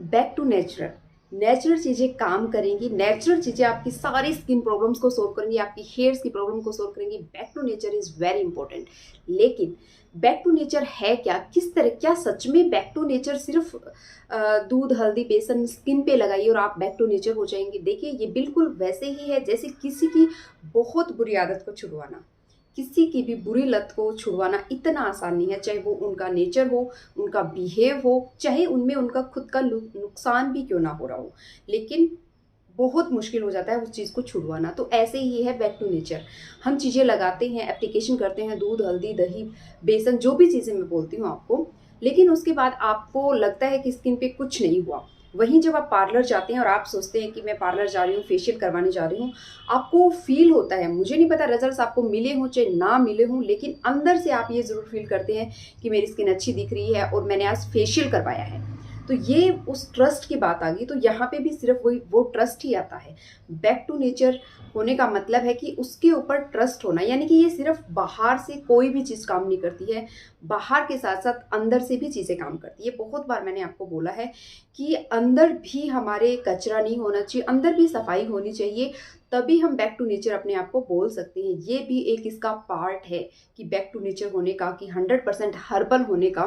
Back to natural. Natural चीज़ें काम करेंगी, नेचुरल चीज़ें आपकी सारी स्किन प्रॉब्लम्स को सोल्व करेंगी, आपकी हेयर्स की प्रॉब्लम को सोल्व करेंगी। Back to nature is very important. लेकिन बैक टू नेचर है क्या, किस तरह, क्या सच में बैक टू नेचर सिर्फ दूध हल्दी बेसन स्किन पे लगाइए और आप बैक टू नेचर हो जाएंगे? देखिए, ये बिल्कुल वैसे ही है जैसे किसी की बहुत बुरी आदत को छुड़वाना। किसी की भी बुरी लत को छुड़वाना इतना आसान नहीं है, चाहे वो उनका नेचर हो, उनका बिहेव हो, चाहे उनमें उनका खुद का नुकसान भी क्यों ना हो रहा हो, लेकिन बहुत मुश्किल हो जाता है उस चीज़ को छुड़वाना। तो ऐसे ही है बैक टू नेचर। हम चीज़ें लगाते हैं, एप्लीकेशन करते हैं, दूध हल्दी दही बेसन जो भी चीज़ें मैं बोलती हूँ आपको, लेकिन उसके बाद आपको लगता है कि स्किन पे कुछ नहीं हुआ। वहीं जब आप पार्लर जाते हैं और आप सोचते हैं कि मैं पार्लर जा रही हूँ, फेशियल करवाने जा रही हूँ, आपको फील होता है, मुझे नहीं पता रिजल्ट्स आपको मिले हों चाहे ना मिले हों, लेकिन अंदर से आप ये ज़रूर फील करते हैं कि मेरी स्किन अच्छी दिख रही है और मैंने आज फेशियल करवाया है। तो ये उस ट्रस्ट की बात आ गई। तो यहाँ पे भी सिर्फ वही वो ट्रस्ट ही आता है। बैक टू नेचर होने का मतलब है कि उसके ऊपर ट्रस्ट होना, यानी कि ये सिर्फ बाहर से कोई भी चीज़ काम नहीं करती है, बाहर के साथ साथ अंदर से भी चीज़ें काम करती है। बहुत बार मैंने आपको बोला है कि अंदर भी हमारे कचरा नहीं होना चाहिए, अंदर भी सफाई होनी चाहिए, तभी हम बैक टू नेचर अपने आप को बोल सकते हैं। ये भी एक इसका पार्ट है कि बैक टू नेचर होने का, कि 100% हर्बल होने का।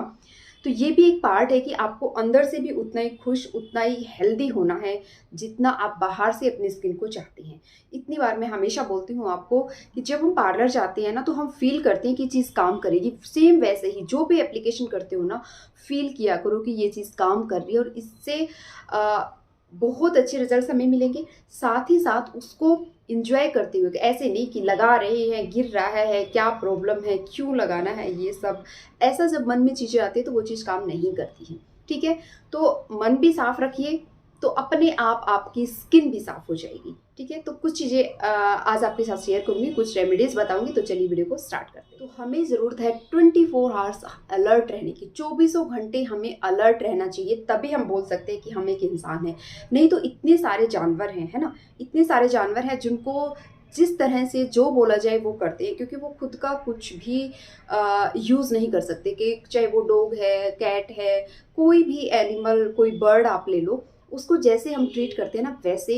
तो ये भी एक पार्ट है कि आपको अंदर से भी उतना ही खुश, उतना ही हेल्दी होना है जितना आप बाहर से अपनी स्किन को चाहते हैं। इतनी बार मैं हमेशा बोलती हूँ आपको कि जब हम पार्लर जाते हैं ना, तो हम फील करते हैं कि चीज़ काम करेगी। सेम वैसे ही जो भी एप्लीकेशन करते हो ना, फील किया करो कि ये चीज़ काम कर रही है और इससे बहुत अच्छे रिजल्ट हमें मिलेंगे। साथ ही साथ उसको इंजॉय करते हुए, ऐसे नहीं कि लगा रहे हैं, गिर रहा है, क्या प्रॉब्लम है, क्यों लगाना है, ये सब ऐसा जब मन में चीज़ें आती है तो वो चीज़ काम नहीं करती है। ठीक है, तो मन भी साफ रखिए, तो अपने आप आपकी स्किन भी साफ हो जाएगी। ठीक है, तो कुछ चीज़ें आज आपके साथ शेयर करूंगी, कुछ रेमेडीज बताऊंगी। तो चलिए वीडियो को स्टार्ट करते हैं। तो हमें ज़रूरत है 24 आवर्स अलर्ट रहने की, 24 घंटे हमें अलर्ट रहना चाहिए, तभी हम बोल सकते हैं कि हम एक इंसान हैं। नहीं तो इतने सारे जानवर हैं, है ना, इतने सारे जानवर हैं जिनको जिस तरह से जो बोला जाए वो करते हैं, क्योंकि वो खुद का कुछ भी यूज़ नहीं कर सकते। कि चाहे वो डॉग है, कैट है, कोई भी एनिमल, कोई बर्ड आप ले लो, उसको जैसे हम ट्रीट करते हैं ना, वैसे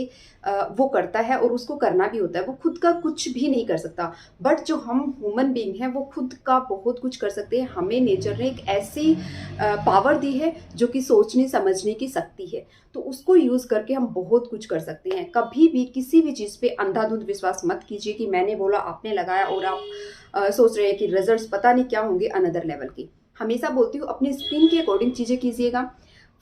वो करता है और उसको करना भी होता है। वो खुद का कुछ भी नहीं कर सकता। बट जो हम ह्यूमन बीइंग हैं, वो खुद का बहुत कुछ कर सकते हैं। हमें नेचर ने एक ऐसी पावर दी है जो कि सोचने समझने की शक्ति है, तो उसको यूज़ करके हम बहुत कुछ कर सकते हैं। कभी भी किसी भी चीज़ पे अंधाधुंध विश्वास मत कीजिए कि मैंने बोला आपने लगाया और आप सोच रहे हैं कि रिजल्ट्स पता नहीं क्या होंगे अनदर लेवल की। हमेशा बोलती हूँ अपनी स्किन के अकॉर्डिंग चीज़ें कीजिएगा,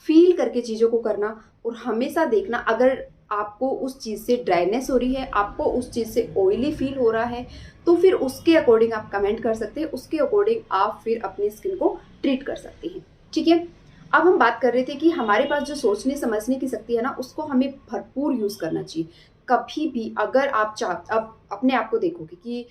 फील करके चीज़ों को करना, और हमेशा देखना अगर आपको उस चीज़ से ड्राइनेस हो रही है, आपको उस चीज़ से ऑयली फील हो रहा है, तो फिर उसके अकॉर्डिंग आप कमेंट कर सकते हैं, उसके अकॉर्डिंग आप फिर अपनी स्किन को ट्रीट कर सकते हैं। ठीक है, अब हम बात कर रहे थे कि हमारे पास जो सोचने समझने की शक्ति है ना, उसको हमें भरपूर यूज़ करना चाहिए। कभी भी अगर आप अब अपने आप को देखोगे कि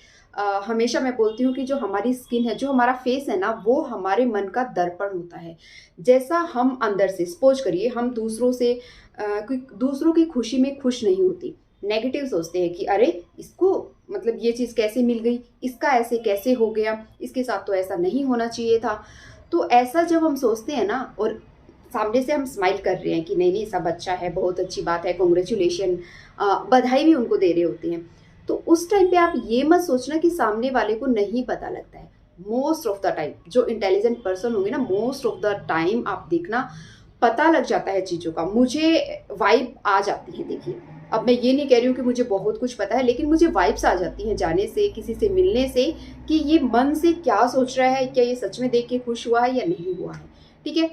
हमेशा मैं बोलती हूँ कि जो हमारी स्किन है, जो हमारा फेस है ना, वो हमारे मन का दर्पण होता है। जैसा हम अंदर से, सपोज करिए हम दूसरों से दूसरों की खुशी में खुश नहीं होती, नेगेटिव सोचते हैं कि अरे इसको, मतलब ये चीज़ कैसे मिल गई, इसका ऐसे कैसे हो गया, इसके साथ तो ऐसा नहीं होना चाहिए था। तो ऐसा जब हम सोचते हैं ना, और सामने से हम स्माइल कर रहे हैं कि नहीं नहीं सब अच्छा है, बहुत अच्छी बात है, कॉन्ग्रेचुलेशन, बधाई भी उनको दे रहे होते हैं, तो उस टाइम पे आप ये मत सोचना कि सामने वाले को नहीं पता लगता है। मोस्ट ऑफ द टाइम जो इंटेलिजेंट पर्सन होंगे ना, मोस्ट ऑफ द टाइम आप देखना पता लग जाता है चीज़ों का। मुझे वाइब आ जाती है। देखिए, अब मैं ये नहीं कह रही हूँ कि मुझे बहुत कुछ पता है, लेकिन मुझे वाइब्स आ जाती हैं जाने से, किसी से मिलने से, कि ये मन से क्या सोच रहा है, क्या ये सच में देख के खुश हुआ है या नहीं हुआ है। ठीक है,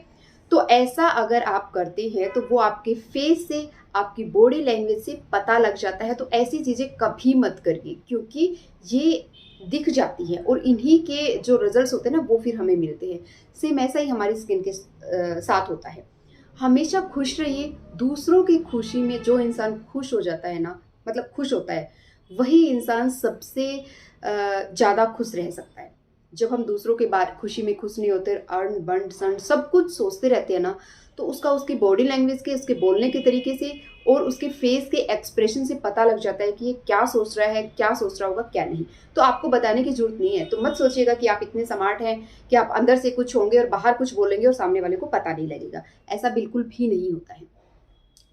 तो ऐसा अगर आप करते हैं तो वो आपके फेस से, आपकी बॉडी लैंग्वेज से पता लग जाता है। तो ऐसी चीज़ें कभी मत करिए, क्योंकि ये दिख जाती है और इन्हीं के जो रिजल्ट्स होते हैं ना, वो फिर हमें मिलते हैं। सेम ऐसा ही हमारी स्किन के साथ होता है। हमेशा खुश रहिए। दूसरों की खुशी में जो इंसान खुश हो जाता है ना, मतलब खुश होता है, वही इंसान सबसे ज़्यादा खुश रह सकता है। जब हम दूसरों के बारे खुशी में खुश नहीं होते, अर्न बंड सन सब कुछ सोचते रहते हैं ना, तो उसका उसकी बॉडी लैंग्वेज के, उसके बोलने के तरीके से और उसके फेस के एक्सप्रेशन से पता लग जाता है कि ये क्या सोच रहा है, क्या सोच रहा होगा, क्या नहीं। तो आपको बताने की जरूरत नहीं है। तो मत सोचिएगा कि आप इतने स्मार्ट हैं कि आप अंदर से कुछ होंगे और बाहर कुछ बोलेंगे और सामने वाले को पता नहीं लगेगा। ऐसा बिल्कुल भी नहीं होता है,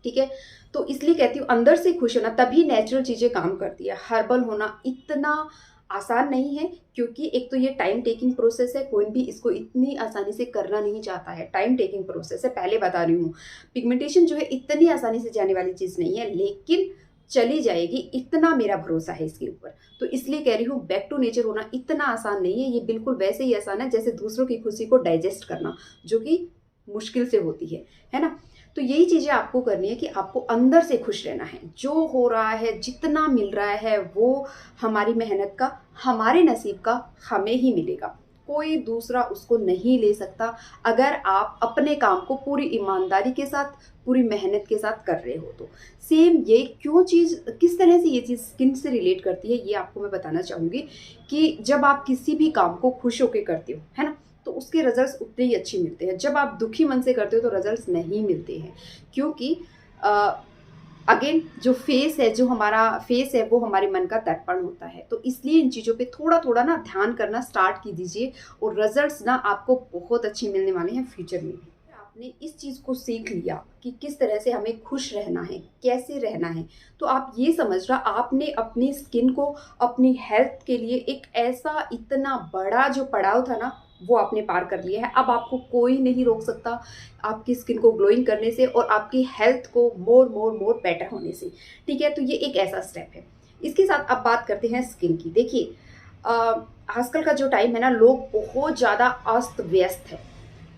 ठीक है। तो इसलिए कहती हूँ अंदर से खुश होना, तभी नेचुरल चीजें काम करती है। हर्बल होना इतना आसान नहीं है, क्योंकि एक तो ये टाइम टेकिंग प्रोसेस है, कोई भी इसको इतनी आसानी से करना नहीं चाहता है। टाइम टेकिंग प्रोसेस है, पहले बता रही हूँ। पिगमेंटेशन जो है इतनी आसानी से जाने वाली चीज नहीं है, लेकिन चली जाएगी, इतना मेरा भरोसा है इसके ऊपर। तो इसलिए कह रही हूँ बैक टू नेचर होना इतना आसान नहीं है। ये बिल्कुल वैसे ही आसान है जैसे दूसरों की खुशी को डाइजेस्ट करना, जो कि मुश्किल से होती है ना। तो यही चीजें आपको करनी है कि आपको अंदर से खुश रहना है। जो हो रहा है, जितना मिल रहा है, वो हमारी मेहनत का, हमारे नसीब का हमें ही मिलेगा। कोई दूसरा उसको नहीं ले सकता, अगर आप अपने काम को पूरी ईमानदारी के साथ, पूरी मेहनत के साथ कर रहे हो तो। सेम ये क्यों चीज़, किस तरह से ये चीज़ स्किन से रिलेट करती है, ये आपको मैं बताना चाहूँगी कि जब आप किसी भी काम को खुश होकर करते हो, है ना, तो उसके रिजल्ट्स उतने ही अच्छे मिलते हैं। जब आप दुखी मन से करते हो तो रिजल्ट्स नहीं मिलते हैं, क्योंकि अगेन जो फेस है, जो हमारा फेस है, वो हमारे मन का दर्पण होता है। तो इसलिए इन चीज़ों पे थोड़ा थोड़ा ना ध्यान करना स्टार्ट की दीजिए, और रिजल्ट्स ना आपको बहुत अच्छे मिलने वाले हैं फ्यूचर में भी। आपने इस चीज़ को सीख लिया कि किस तरह से हमें खुश रहना है, कैसे रहना है, तो आप ये समझ रहा, आपने अपनी स्किन को, अपनी हेल्थ के लिए एक ऐसा इतना बड़ा जो पड़ाव था ना, वो आपने पार कर लिया है। अब आपको कोई नहीं रोक सकता आपकी स्किन को ग्लोइंग करने से और आपकी हेल्थ को मोर मोर मोर बेटर होने से, ठीक है। तो ये एक ऐसा स्टेप है। इसके साथ अब बात करते हैं स्किन की। देखिए आजकल का जो टाइम है ना, लोग बहुत ज़्यादा अस्त व्यस्त है।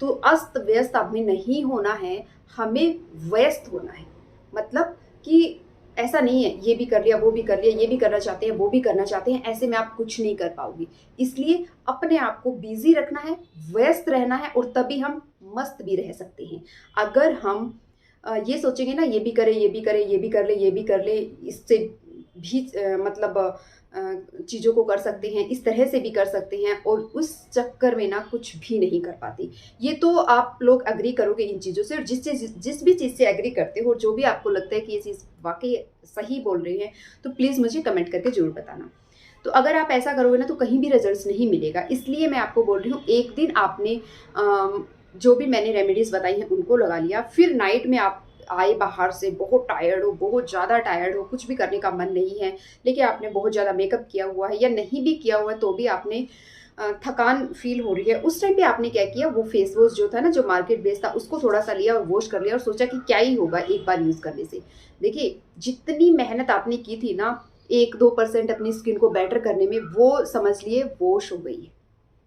तो अस्त व्यस्त हमें नहीं होना है, हमें व्यस्त होना है। मतलब कि ऐसा नहीं है ये भी कर लिया, वो भी कर लिया, ये भी करना चाहते हैं, वो भी करना चाहते हैं, ऐसे में आप कुछ नहीं कर पाओगे। इसलिए अपने आप को बिजी रखना है, व्यस्त रहना है, और तभी हम मस्त भी रह सकते हैं। अगर हम ये सोचेंगे ना, ये भी करें, ये भी करें, ये भी कर ले, ये भी कर ले, इससे भी मतलब चीज़ों को कर सकते हैं, इस तरह से भी कर सकते हैं, और उस चक्कर में ना कुछ भी नहीं कर पाती। ये तो आप लोग एग्री करोगे इन चीज़ों से, और जिस भी चीज़ से एग्री करते हो, जो भी आपको लगता है कि ये चीज़ वाकई सही बोल रही है, तो प्लीज़ मुझे कमेंट करके ज़रूर बताना। तो अगर आप ऐसा करोगे ना, तो कहीं भी रिजल्ट्स नहीं मिलेगा। इसलिए मैं आपको बोल रही हूँ, एक दिन आपने जो भी मैंने रेमेडीज़ बताई हैं उनको लगा लिया, फिर नाइट में आप आए बाहर से, बहुत टायर्ड हो, बहुत ज़्यादा टायर्ड हो, कुछ भी करने का मन नहीं है, लेकिन आपने बहुत ज़्यादा मेकअप किया हुआ है, या नहीं भी किया हुआ है तो भी आपने थकान फील हो रही है, उस टाइम पे आपने क्या किया, वो फेस वॉश जो था ना, जो मार्केट बेस्ड था, उसको थोड़ा सा लिया और वॉश कर लिया, और सोचा कि क्या ही होगा एक बार यूज़ करने से। देखिए जितनी मेहनत आपने की थी ना 1-2% अपनी स्किन को बेटर करने में, वो समझ लिए वॉश हो गई है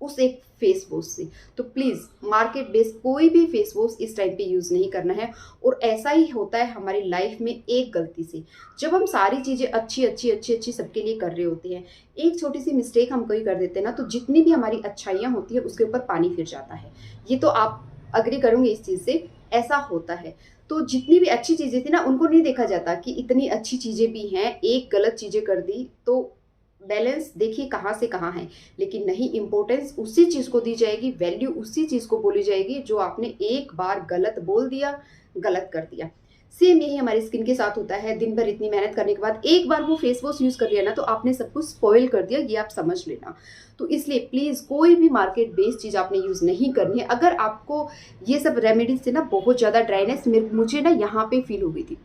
उस एक फेस वॉश से। तो प्लीज़ मार्केट बेस्ड कोई भी फेस वॉश इस टाइम पे यूज़ नहीं करना है। और ऐसा ही होता है हमारी लाइफ में एक गलती से, जब हम सारी चीज़ें अच्छी अच्छी अच्छी अच्छी सबके लिए कर रहे होते हैं, एक छोटी सी मिस्टेक हम कोई कर देते हैं ना, तो जितनी भी हमारी अच्छाइयाँ होती है उसके ऊपर पानी फिर जाता है। ये तो आप अग्री करोगे इस चीज़ से, ऐसा होता है। तो जितनी भी अच्छी चीज़ें थी ना, उनको नहीं देखा जाता कि इतनी अच्छी चीज़ें भी हैं, एक गलत चीज़ें कर दी तो बैलेंस देखिए कहाँ से कहाँ है। लेकिन नहीं, इम्पोर्टेंस उसी चीज़ को दी जाएगी, वैल्यू उसी चीज़ को बोली जाएगी जो आपने एक बार गलत बोल दिया, गलत कर दिया। सेम यही हमारी स्किन के साथ होता है। दिन भर इतनी मेहनत करने के बाद एक बार वो फेस वॉश यूज़ कर लिया ना, तो आपने सब कुछ स्पॉइल कर दिया, ये आप समझ लेना। तो इसलिए प्लीज़ कोई भी मार्केट बेस्ड चीज़ आपने यूज़ नहीं करनी है। अगर आपको ये सब रेमेडीज से ना बहुत ज़्यादा ड्राइनेस मुझे ना यहाँ पे फील हो गई थी,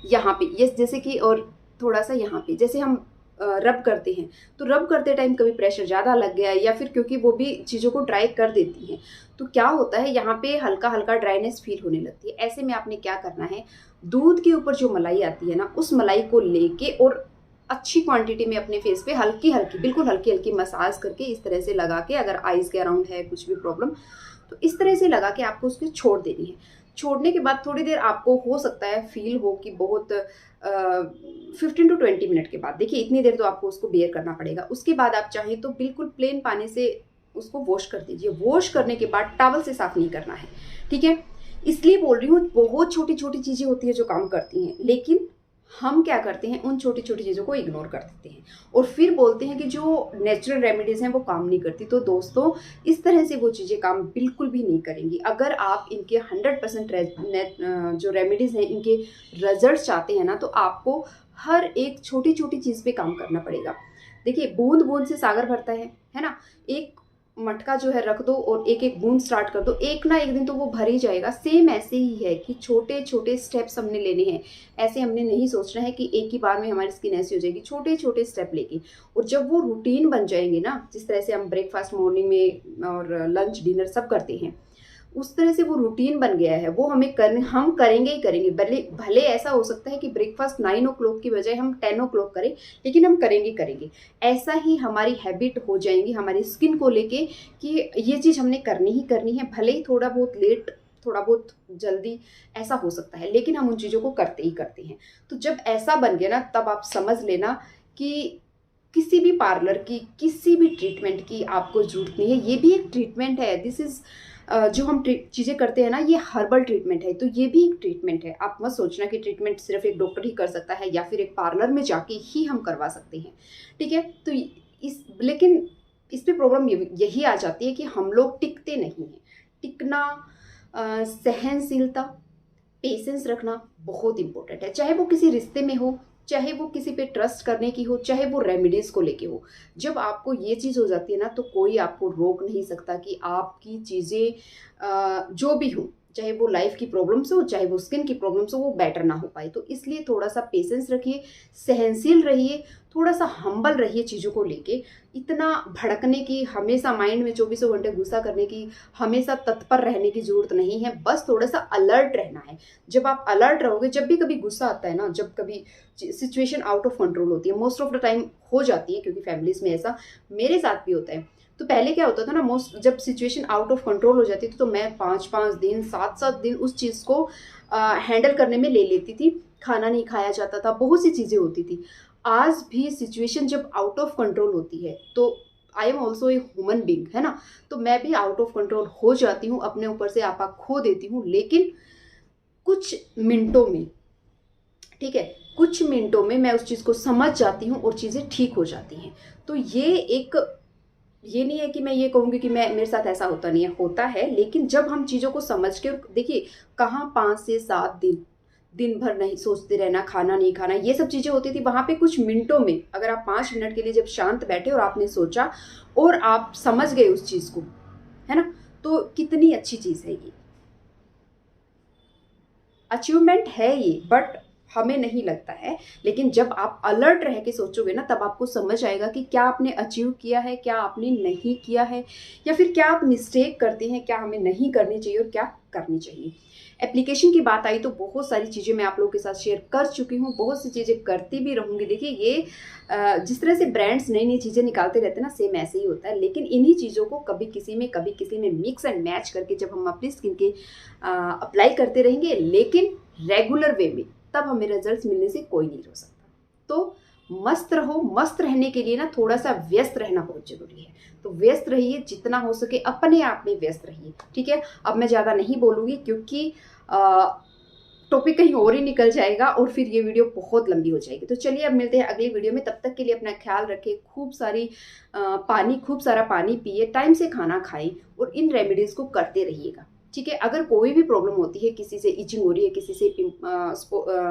यहाँ पे ये जैसे कि, और थोड़ा सा यहाँ पे जैसे हम रब करते हैं, तो रब करते टाइम कभी प्रेशर ज़्यादा लग गया, या फिर क्योंकि वो भी चीज़ों को ड्राई कर देती हैं, तो क्या होता है यहाँ पे हल्का हल्का ड्राइनेस फील होने लगती है। ऐसे में आपने क्या करना है, दूध के ऊपर जो मलाई आती है ना, उस मलाई को लेके और अच्छी क्वांटिटी में अपने फेस पे हल्की हल्की, बिल्कुल हल्की हल्की मसाज करके इस तरह से लगा के, अगर आइज़ के अराउंड है कुछ भी प्रॉब्लम, तो इस तरह से लगा के आपको उसको छोड़ देनी है। छोड़ने के बाद थोड़ी देर आपको हो सकता है फील हो कि बहुत 15 to 20 मिनट के बाद, देखिए इतनी देर तो आपको उसको बेयर करना पड़ेगा। उसके बाद आप चाहें तो बिल्कुल प्लेन पानी से उसको वॉश कर दीजिए। वॉश करने के बाद टॉवल से साफ नहीं करना है, ठीक है। इसलिए बोल रही हूँ, बहुत छोटी छोटी चीज़ें होती है जो काम करती हैं, लेकिन हम क्या करते हैं, उन छोटी छोटी चीज़ों को इग्नोर कर देते हैं और फिर बोलते हैं कि जो नेचुरल रेमेडीज़ हैं वो काम नहीं करती। तो दोस्तों, इस तरह से वो चीज़ें काम बिल्कुल भी नहीं करेंगी। अगर आप इनके 100% जो रेमेडीज़ हैं इनके रिजल्ट चाहते हैं ना, तो आपको हर एक छोटी छोटी चीज़ पे काम करना पड़ेगा। देखिए, बूंद बूंद से सागर भरता है ना। एक मटका जो है रख दो और एक एक बूंद स्टार्ट कर दो, एक ना एक दिन तो वो भर ही जाएगा। सेम ऐसे ही है कि छोटे छोटे स्टेप्स हमने लेने हैं। ऐसे हमने नहीं सोचना है कि एक ही बार में हमारी स्किन ऐसी हो जाएगी, छोटे छोटे स्टेप लेके। और जब वो रूटीन बन जाएंगे ना, जिस तरह से हम ब्रेकफास्ट मॉर्निंग में और लंच डिनर सब करते हैं, उस तरह से वो रूटीन बन गया है, वो हम करेंगे ही करेंगे। भले भले ऐसा हो सकता है कि ब्रेकफास्ट 9 o'clock की बजाय हम 10 o'clock करें, लेकिन हम करेंगे करेंगे। ऐसा ही हमारी हैबिट हो जाएंगी हमारी स्किन को लेके कि ये चीज़ हमने करनी ही करनी है, भले ही थोड़ा बहुत लेट, थोड़ा बहुत जल्दी, ऐसा हो सकता है, लेकिन हम उन चीज़ों को करते ही करते हैं। तो जब ऐसा बन गया ना, तब आप समझ लेना कि किसी भी पार्लर की, किसी भी ट्रीटमेंट की आपको ज़रूरत नहीं है। ये भी एक ट्रीटमेंट है। दिस इज़ जो हम चीज़ें करते हैं ना, ये हर्बल ट्रीटमेंट है, तो ये भी एक ट्रीटमेंट है। आप मत सोचना कि ट्रीटमेंट सिर्फ एक डॉक्टर ही कर सकता है या फिर एक पार्लर में जाके ही हम करवा सकते हैं, ठीक है। तो लेकिन इस पे प्रॉब्लम यही आ जाती है कि हम लोग टिकते नहीं हैं। टिकना, सहनशीलता, पेशेंस रखना बहुत इंपॉर्टेंट है। चाहे वो किसी रिश्ते में हो, चाहे वो किसी पे ट्रस्ट करने की हो, चाहे वो रेमेडीज़ को लेके हो। जब आपको ये चीज़ हो जाती है ना, तो कोई आपको रोक नहीं सकता कि आपकी चीज़ें जो भी हो, चाहे वो लाइफ की प्रॉब्लम्स हो, चाहे वो स्किन की प्रॉब्लम्स हो, वो बेटर ना हो पाए। तो इसलिए थोड़ा सा पेशेंस रखिए, सहनशील रहिए, थोड़ा सा हम्बल रहिए चीज़ों को लेके। इतना भड़कने की, हमेशा माइंड में चौबीसों घंटे गुस्सा करने की, हमेशा तत्पर रहने की ज़रूरत नहीं है। बस थोड़ा सा अलर्ट रहना है। जब आप अलर्ट रहोगे, जब भी कभी गुस्सा आता है ना, जब कभी सिचुएशन आउट ऑफ कंट्रोल होती है, मोस्ट ऑफ द टाइम हो जाती है, क्योंकि फैमिलीज में ऐसा मेरे साथ भी होता है। तो पहले क्या होता था ना, जब सिचुएशन आउट ऑफ कंट्रोल हो जाती थी, तो मैं 5-5 दिन, 7-7 दिन उस चीज़ को हैंडल करने में ले लेती थी। खाना नहीं खाया जाता था, बहुत सी चीज़ें होती थी। आज भी सिचुएशन जब आउट ऑफ कंट्रोल होती है, तो I am also a human being, है ना। तो मैं भी आउट ऑफ कंट्रोल हो जाती हूँ, अपने ऊपर से आपा खो देती हूँ। लेकिन कुछ मिनटों में, ठीक है, कुछ मिनटों में मैं उस चीज़ को समझ जाती हूँ और चीज़ें ठीक हो जाती हैं। तो ये नहीं है कि मैं ये कहूँगी कि मेरे साथ ऐसा होता नहीं है, होता है। लेकिन जब हम चीज़ों को समझ के, देखिए, कहाँ 5 से 7 दिन, दिन भर नहीं सोचते रहना, खाना नहीं खाना, ये सब चीज़ें होती थी। वहाँ पे कुछ मिनटों में, अगर आप 5 मिनट के लिए जब शांत बैठे और आपने सोचा और आप समझ गए उस चीज़ को, है ना, तो कितनी अच्छी चीज़ है ये। अचीवमेंट है ये, बट हमें नहीं लगता है। लेकिन जब आप अलर्ट रह के सोचोगे ना, तब आपको समझ आएगा कि क्या आपने अचीव किया है, क्या आपने नहीं किया है, या फिर क्या आप मिस्टेक करते हैं, क्या हमें नहीं करनी चाहिए और क्या करनी चाहिए। एप्लीकेशन की बात आई तो बहुत सारी चीज़ें मैं आप लोगों के साथ शेयर कर चुकी हूँ, बहुत सी चीज़ें करती भी रहूँगी। देखिए, ये जिस तरह से ब्रांड्स नई नई चीज़ें निकालते रहते हैं ना, सेम ऐसे ही होता है। लेकिन इन्हीं चीज़ों को कभी किसी में, कभी किसी में मिक्स एंड मैच करके जब हम अपनी स्किन के अप्लाई करते रहेंगे, लेकिन रेगुलर वे में, तब हमें रिजल्ट्स मिलने से कोई नहीं रोक सकता। तो मस्त रहो। मस्त रहने के लिए ना थोड़ा सा व्यस्त रहना बहुत जरूरी है। तो व्यस्त रहिए, जितना हो सके अपने आप में व्यस्त रहिए, ठीक है। अब मैं ज़्यादा नहीं बोलूँगी, क्योंकि टॉपिक कहीं और ही निकल जाएगा और फिर ये वीडियो बहुत लंबी हो जाएगी। तो चलिए, अब मिलते हैं अगली वीडियो में। तब तक के लिए अपना ख्याल रखें, खूब सारा पानी पिए, टाइम से खाना खाएं और इन रेमेडीज़ को करते रहिएगा, ठीक है। अगर कोई भी प्रॉब्लम होती है, किसी से इचिंग हो रही है, किसी से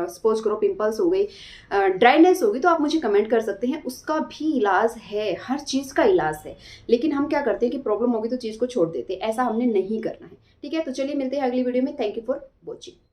सपोज करो पिंपल्स हो गई, ड्राइनेस होगी, तो आप मुझे कमेंट कर सकते हैं। उसका भी इलाज है, हर चीज़ का इलाज है। लेकिन हम क्या करते हैं कि प्रॉब्लम होगी तो चीज़ को छोड़ देते हैं। ऐसा हमने नहीं करना है, ठीक है। तो चलिए, मिलते हैं अगली वीडियो में। Thank you for watching.